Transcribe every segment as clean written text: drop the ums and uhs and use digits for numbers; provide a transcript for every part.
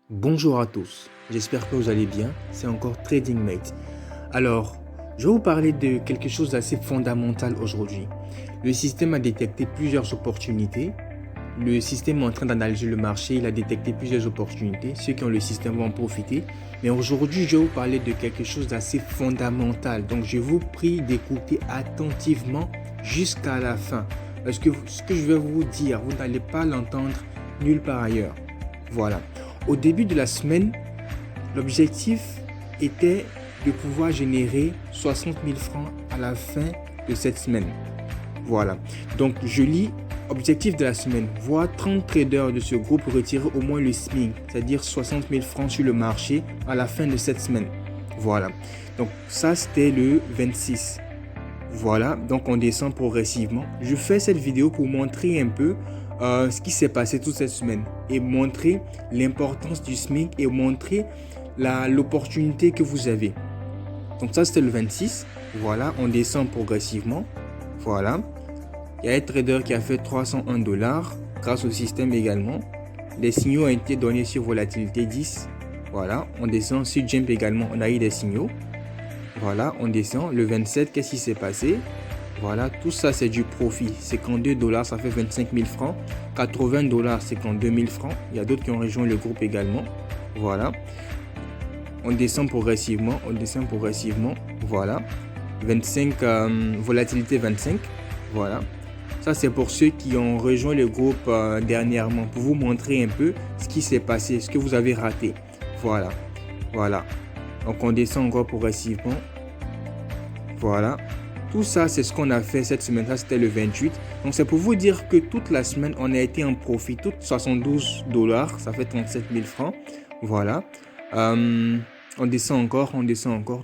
Bonjour à tous, j'espère que vous allez bien, c'est encore Trading Mate. Alors, je vais vous parler de quelque chose d'assez fondamental aujourd'hui. Le système a détecté plusieurs opportunités. Le système est en train d'analyser le marché, il a détecté plusieurs opportunités. Ceux qui ont le système vont en profiter. Mais aujourd'hui, je vais vous parler de quelque chose d'assez fondamental. Donc, je vous prie d'écouter attentivement jusqu'à la fin. Parce que ce que je vais vous dire, vous n'allez pas l'entendre nulle part ailleurs. Voilà. Au début de la semaine, l'objectif était de pouvoir générer 60 000 francs à la fin de cette semaine. Voilà. Donc, je lis objectif de la semaine. Voir 30 traders de ce groupe retirer au moins le SMIC, c'est-à-dire 60 000 francs sur le marché à la fin de cette semaine. Voilà. Donc, ça, c'était le 26. Voilà. Donc, on descend progressivement. Je fais cette vidéo pour montrer un peu ce qui s'est passé toute cette semaine et montrer l'importance du SMIC et montrer l'opportunité que vous avez. Donc ça c'était le 26. Voilà, on descend progressivement. Voilà. Il y a un trader qui a fait 301 $ grâce au système également. Les signaux ont été donnés sur volatilité 10. Voilà, on descend sur Jump également, on a eu des signaux. Voilà, on descend. Le 27, qu'est-ce qui s'est passé? Voilà, tout ça c'est du profit. 52 $, ça fait 25 000 francs. 80 $, 52 000 francs. Il y a d'autres qui ont rejoint le groupe également. Voilà. On descend progressivement, Voilà. 25, volatilité 25. Voilà. Ça c'est pour ceux qui ont rejoint le groupe dernièrement. Pour vous montrer un peu ce qui s'est passé, ce que vous avez raté. Voilà. Voilà. Donc on descend encore progressivement. Voilà. Tout ça, c'est ce qu'on a fait cette semaine. Ça, c'était le 28. Donc, c'est pour vous dire que toute la semaine, on a été en profit. Toutes 72 $, ça fait 37 000 francs. Voilà. On descend encore.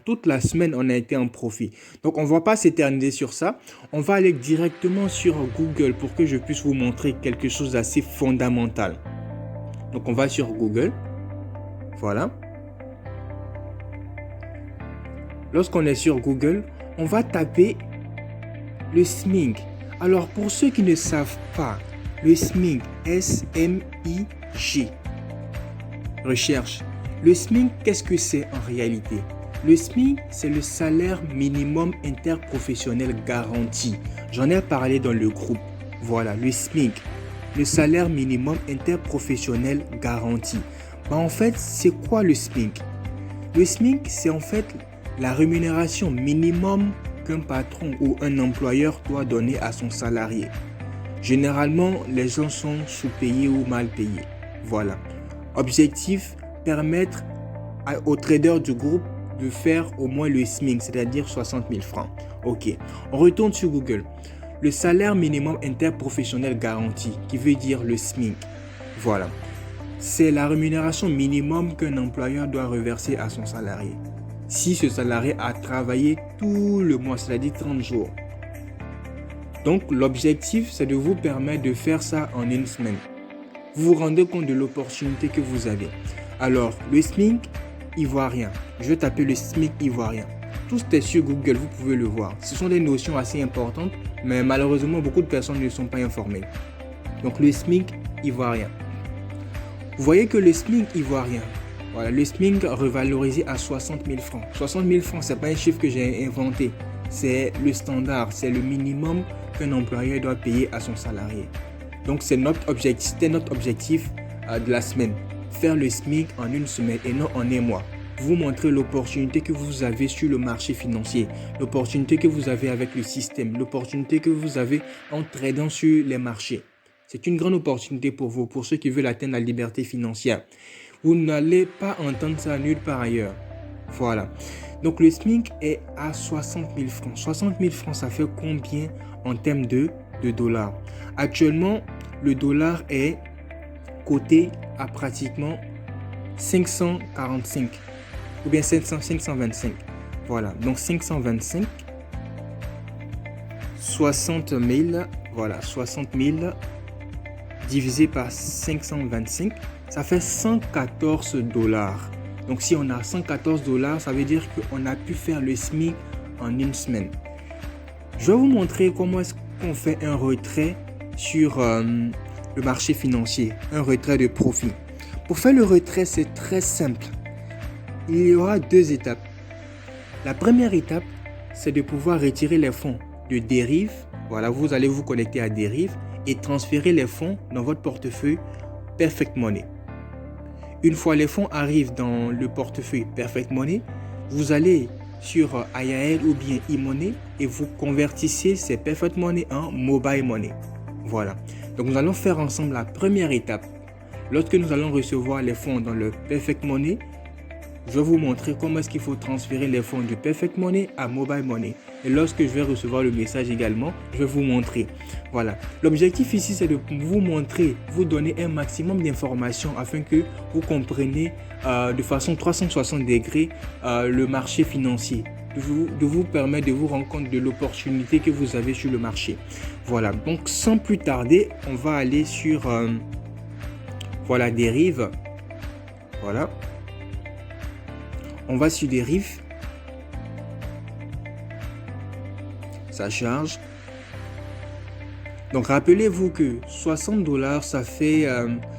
Toute la semaine, on a été en profit. Donc, on ne va pas s'éterniser sur ça. On va aller directement sur Google pour que je puisse vous montrer quelque chose d'assez fondamental. Donc, on va sur Google. Voilà. Lorsqu'on est sur Google, on va taper le SMIC. Alors, pour ceux qui ne savent pas, le SMIC, S-M-I-G, recherche. Le SMIC, qu'est-ce que c'est en réalité? Le SMIC, c'est le salaire minimum interprofessionnel garanti. J'en ai parlé dans le groupe. Voilà, le SMIC, le salaire minimum interprofessionnel garanti. En fait, c'est quoi le SMIC? Le SMIC, c'est en fait la rémunération minimum qu'un patron ou un employeur doit donner à son salarié. Généralement, les gens sont sous-payés ou mal payés. Voilà. Objectif, permettre aux traders du groupe de faire au moins le SMIC, c'est-à-dire 60 000 francs. Ok. On retourne sur Google. Le salaire minimum interprofessionnel garanti, qui veut dire le SMIC. Voilà. C'est la rémunération minimum qu'un employeur doit reverser à son salarié. Si ce salarié a travaillé tout le mois, c'est-à-dire 30 jours. Donc, l'objectif, c'est de vous permettre de faire ça en une semaine. Vous vous rendez compte de l'opportunité que vous avez. Alors, le SMIC ivoirien. Je vais taper le SMIC ivoirien. Tout est sur Google, vous pouvez le voir. Ce sont des notions assez importantes, mais malheureusement, beaucoup de personnes ne sont pas informées. Donc, le SMIC ivoirien. Vous voyez que le SMIC ivoirien, voilà, le SMIC revalorisé à 60 000 francs. 60 000 francs, ce n'est pas un chiffre que j'ai inventé. C'est le standard, c'est le minimum qu'un employeur doit payer à son salarié. Donc, c'était notre objectif de la semaine. Faire le SMIC en une semaine et non en un mois. Vous montrer l'opportunité que vous avez sur le marché financier, l'opportunité que vous avez avec le système, l'opportunité que vous avez en tradant sur les marchés. C'est une grande opportunité pour vous, pour ceux qui veulent atteindre la liberté financière. Vous n'allez pas entendre ça nulle part ailleurs. Voilà. Donc, le SMIC est à 60 000 francs. 60 000 francs, ça fait combien en termes de dollars? Actuellement, le dollar est coté à pratiquement 545 ou bien 525. Voilà. Donc, 525, 60 000, voilà, 60 000 divisé par 525. Ça fait 114 $. Donc, si on a 114 $, ça veut dire qu'on a pu faire le SMIC en une semaine. Je vais vous montrer comment est-ce qu'on fait un retrait sur le marché financier, un retrait de profit. Pour faire le retrait, c'est très simple. Il y aura 2 étapes. La première étape, c'est de pouvoir retirer les fonds de Deriv. Voilà, vous allez vous connecter à Deriv et transférer les fonds dans votre portefeuille Perfect Money. Une fois les fonds arrivent dans le portefeuille Perfect Money, vous allez sur IAL ou bien e-money et vous convertissez ces Perfect Money en Mobile Money. Voilà. Donc nous allons faire ensemble la première étape. Lorsque nous allons recevoir les fonds dans le Perfect Money, je vais vous montrer comment est-ce qu'il faut transférer les fonds du Perfect Money à Mobile Money. Et lorsque je vais recevoir le message également, je vais vous montrer. Voilà. L'objectif ici, c'est de vous montrer, vous donner un maximum d'informations afin que vous compreniez de façon 360 degrés le marché financier. De vous permettre de vous rendre compte de l'opportunité que vous avez sur le marché. Voilà. Donc, sans plus tarder, on va aller sur voilà, Deriv. Voilà. On va sur Deriv. Ça charge. Donc rappelez-vous que 60 $, ça fait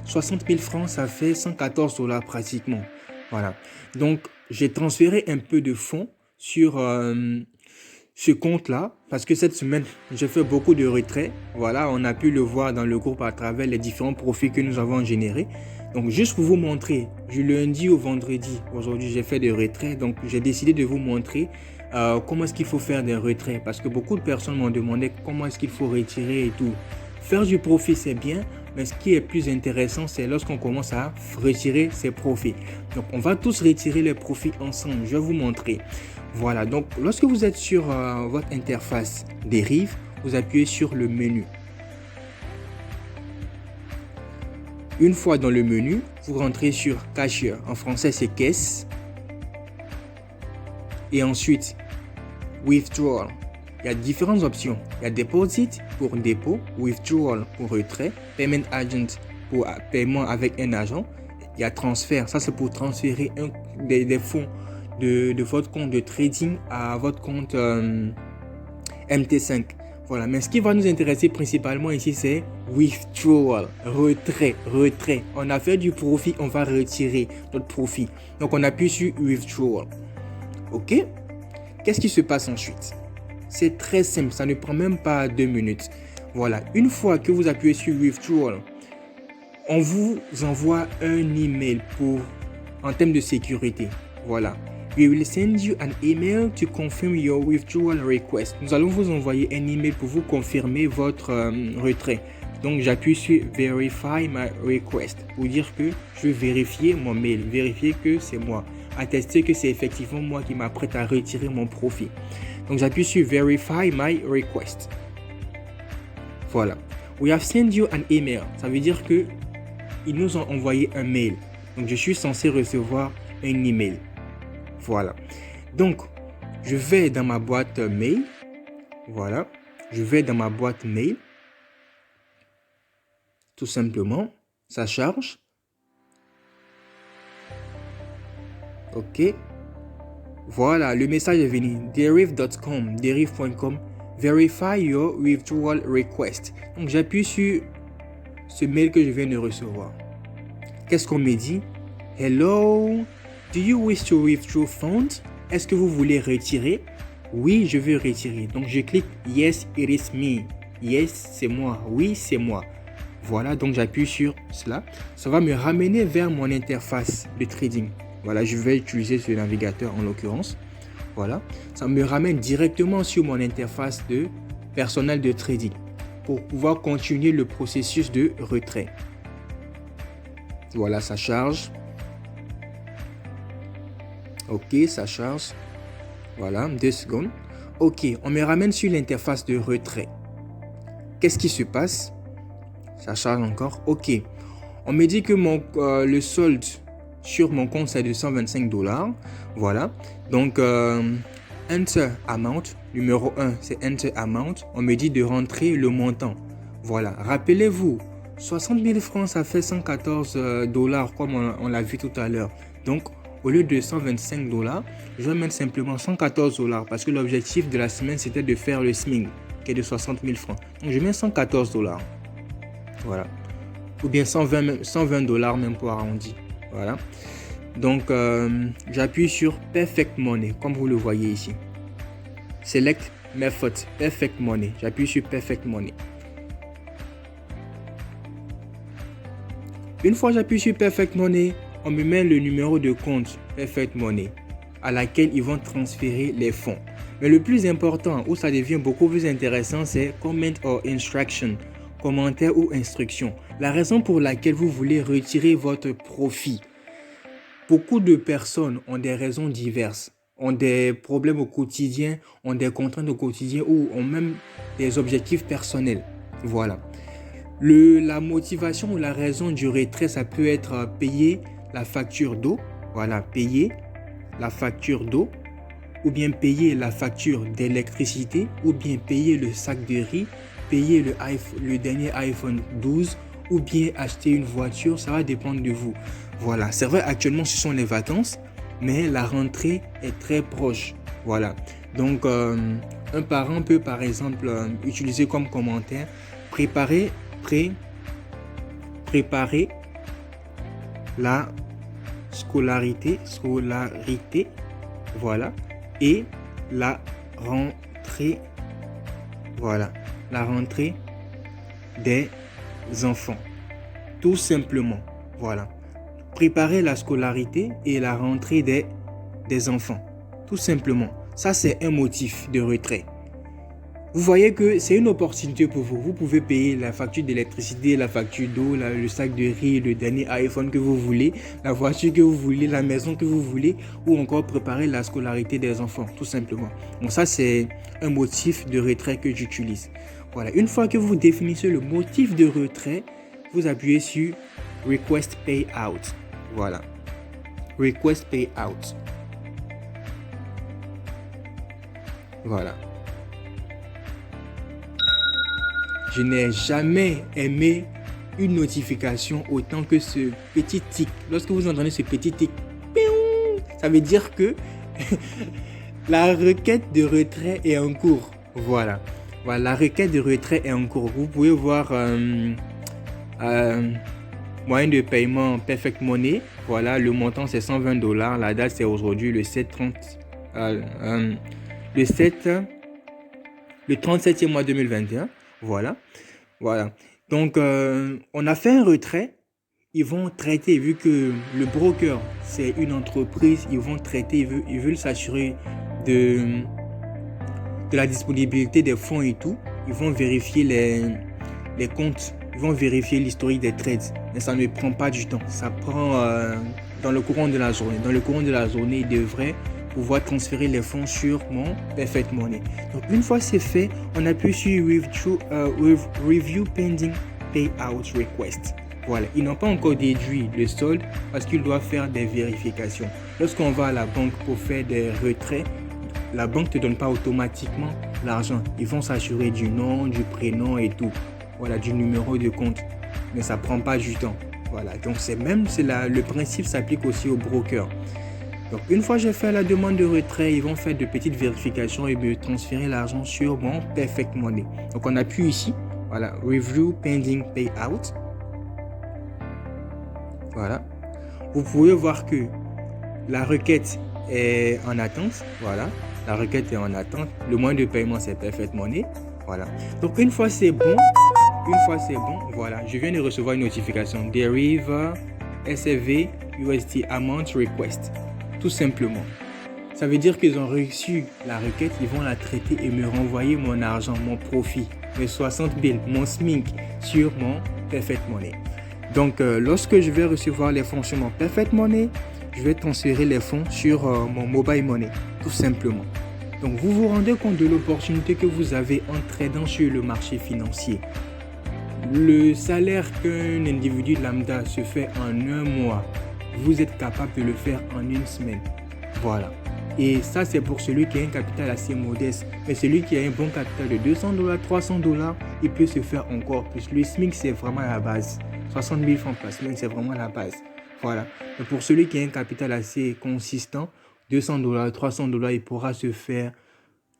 60 000 francs, ça fait 114 $ pratiquement. Voilà. Donc j'ai transféré un peu de fonds sur ce compte-là parce que cette semaine, j'ai fait beaucoup de retraits. Voilà, on a pu le voir dans le groupe à travers les différents profits que nous avons générés. Donc juste pour vous montrer, du lundi au vendredi, aujourd'hui j'ai fait des retraits. Donc j'ai décidé de vous montrer comment est-ce qu'il faut faire des retraits. Parce que beaucoup de personnes m'ont demandé comment est-ce qu'il faut retirer et tout. Faire du profit c'est bien, mais ce qui est plus intéressant c'est lorsqu'on commence à retirer ses profits. Donc on va tous retirer les profits ensemble, je vais vous montrer. Voilà, donc lorsque vous êtes sur votre interface Deriv, vous appuyez sur le menu. Une fois dans le menu, vous rentrez sur Cashier. En français, c'est caisse. Et ensuite, Withdrawal. Il y a différentes options. Il y a Deposit pour dépôt, Withdrawal pour retrait, Payment Agent pour paiement avec un agent. Il y a Transfert. Ça, c'est pour transférer des fonds de votre compte de trading à votre compte MT5. Voilà, mais ce qui va nous intéresser principalement ici, c'est withdrawal, retrait. On a fait du profit, on va retirer notre profit. Donc, on appuie sur withdrawal. OK? Qu'est-ce qui se passe ensuite? C'est très simple, ça ne prend même pas 2 minutes. Voilà, une fois que vous appuyez sur withdrawal, on vous envoie un email en termes de sécurité. Voilà. We will send you an email to confirm your withdrawal request. Nous allons vous envoyer un email pour vous confirmer votre retrait. Donc, j'appuie sur Verify my request pour dire que je veux vérifier mon mail, vérifier que c'est moi, attester que c'est effectivement moi qui m'apprête à retirer mon profit. Donc, j'appuie sur Verify my request. Voilà. We have sent you an email. Ça veut dire que ils nous ont envoyé un mail. Donc, je suis censé recevoir un email. Voilà. Donc, je vais dans ma boîte mail. Voilà. Je vais dans ma boîte mail. Tout simplement. Ça charge. OK. Voilà. Le message est venu. Deriv.com. Deriv.com. Verify your withdrawal request. Donc, j'appuie sur ce mail que je viens de recevoir. Qu'est-ce qu'on me dit? Hello. Do you wish to withdraw funds? Est-ce que vous voulez retirer? Oui, je veux retirer. Donc, je clique Yes, it is me. Yes, c'est moi. Oui, c'est moi. Voilà, donc j'appuie sur cela. Ça va me ramener vers mon interface de trading. Voilà, je vais utiliser ce navigateur en l'occurrence. Voilà, ça me ramène directement sur mon interface de personnel de trading pour pouvoir continuer le processus de retrait. Voilà, ça charge. OK, ça charge. Voilà, 2 secondes. OK, on me ramène sur l'interface de retrait. Qu'est-ce qui se passe? Ça charge encore. OK. On me dit que le solde sur mon compte, c'est de 125 $. Voilà. Donc, Enter Amount. Numéro 1, c'est Enter Amount. On me dit de rentrer le montant. Voilà. Rappelez-vous, 60 000 francs, ça fait 114 $ comme on l'a vu tout à l'heure. Donc, au lieu de 125 $, je vais mettre simplement 114 $ parce que l'objectif de la semaine, c'était de faire le SMIC qui est de 60 000 francs. Donc, je mets 114 $. Voilà. Ou bien 120 $ même pour arrondir. Voilà. Donc, j'appuie sur Perfect Money, comme vous le voyez ici. Select Method, Perfect Money. J'appuie sur Perfect Money. Une fois j'appuie sur Perfect Money, on me met le numéro de compte Perfect Money à laquelle ils vont transférer les fonds. Mais le plus important, où ça devient beaucoup plus intéressant, c'est Comment or Instruction, commentaire ou instruction. La raison pour laquelle vous voulez retirer votre profit. Beaucoup de personnes ont des raisons diverses, ont des problèmes au quotidien, ont des contraintes au quotidien ou ont même des objectifs personnels. Voilà. La motivation ou la raison du retrait, ça peut être payer la facture d'eau, voilà, payer la facture d'eau, ou bien payer la facture d'électricité, ou bien payer le sac de riz, payer le dernier iPhone 12, ou bien acheter une voiture, ça va dépendre de vous. Voilà, c'est vrai, actuellement ce sont les vacances, mais la rentrée est très proche. Voilà, donc un parent peut par exemple utiliser comme commentaire, préparer la scolarité, voilà, et la rentrée, voilà, la rentrée des enfants, tout simplement, voilà. Préparer la scolarité et la rentrée des enfants, tout simplement. Ça, c'est un motif de retrait. Vous voyez que c'est une opportunité pour vous. Vous pouvez payer la facture d'électricité, la facture d'eau, le sac de riz, le dernier iPhone que vous voulez, la voiture que vous voulez, la maison que vous voulez, ou encore préparer la scolarité des enfants, tout simplement. Donc ça, c'est un motif de retrait que j'utilise. Voilà. Une fois que vous définissez le motif de retrait, vous appuyez sur Request Payout. Voilà. Request Payout. Voilà. Je n'ai jamais aimé une notification autant que ce petit tic. Lorsque vous entendez ce petit tic, ça veut dire que la requête de retrait est en cours. Voilà. Voilà, la requête de retrait est en cours. Vous pouvez voir moyen de paiement Perfect Money. Voilà, le montant c'est $120. La date c'est aujourd'hui le 37e mois 2021. Voilà. Donc, on a fait un retrait. Ils vont traiter, vu que le broker, c'est une entreprise, ils vont traiter, ils veulent s'assurer de la disponibilité des fonds et tout. Ils vont vérifier les comptes, ils vont vérifier l'historique des trades. Mais ça ne prend pas du temps. Ça prend dans le courant de la journée. Dans le courant de la journée, ils devraient pouvoir transférer les fonds sur mon Perfect Money. Donc une fois c'est fait, on appuie sur Review Pending Payout Request. Voilà, ils n'ont pas encore déduit le solde parce qu'ils doivent faire des vérifications. Lorsqu'on va à la banque pour faire des retraits, la banque ne te donne pas automatiquement l'argent. Ils vont s'assurer du nom, du prénom et tout. Voilà, du numéro de compte. Mais ça ne prend pas du temps. Voilà, donc le principe s'applique aussi aux brokers. Donc une fois j'ai fait la demande de retrait, ils vont faire de petites vérifications et me transférer l'argent sur mon Perfect Money. Donc on appuie ici, voilà, Review Pending Payout. Voilà. Vous pouvez voir que la requête est en attente. Voilà, la requête est en attente. Le moyen de paiement c'est Perfect Money. Voilà. Donc une fois c'est bon, voilà, je viens de recevoir une notification Derive SFV USD Amount Request. Tout simplement. Ça veut dire qu'ils ont reçu la requête, ils vont la traiter et me renvoyer mon argent, mon profit, mes 60 billes, mon SMIC sur mon Perfect Money. Donc, lorsque je vais recevoir les fonds sur mon Perfect Money, je vais transférer les fonds sur mon Mobile Money, tout simplement. Donc, vous vous rendez compte de l'opportunité que vous avez en tradant sur le marché financier. Le salaire qu'un individu lambda se fait en un mois, vous êtes capable de le faire en une semaine. Voilà. Et ça, c'est pour celui qui a un capital assez modeste. Mais celui qui a un bon capital de $200, $300, il peut se faire encore plus. Le SMIC, c'est vraiment la base. 60 000 francs par semaine, c'est vraiment la base. Voilà. Mais pour celui qui a un capital assez consistant, $200, $300, il pourra se faire...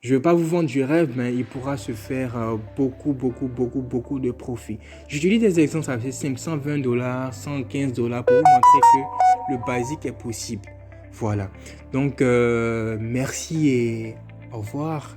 Je ne vais pas vous vendre du rêve, mais il pourra se faire beaucoup de profit. J'utilise des exemples assez simples, $120, $115 pour vous montrer que le basique est possible. Voilà. Donc, merci et au revoir.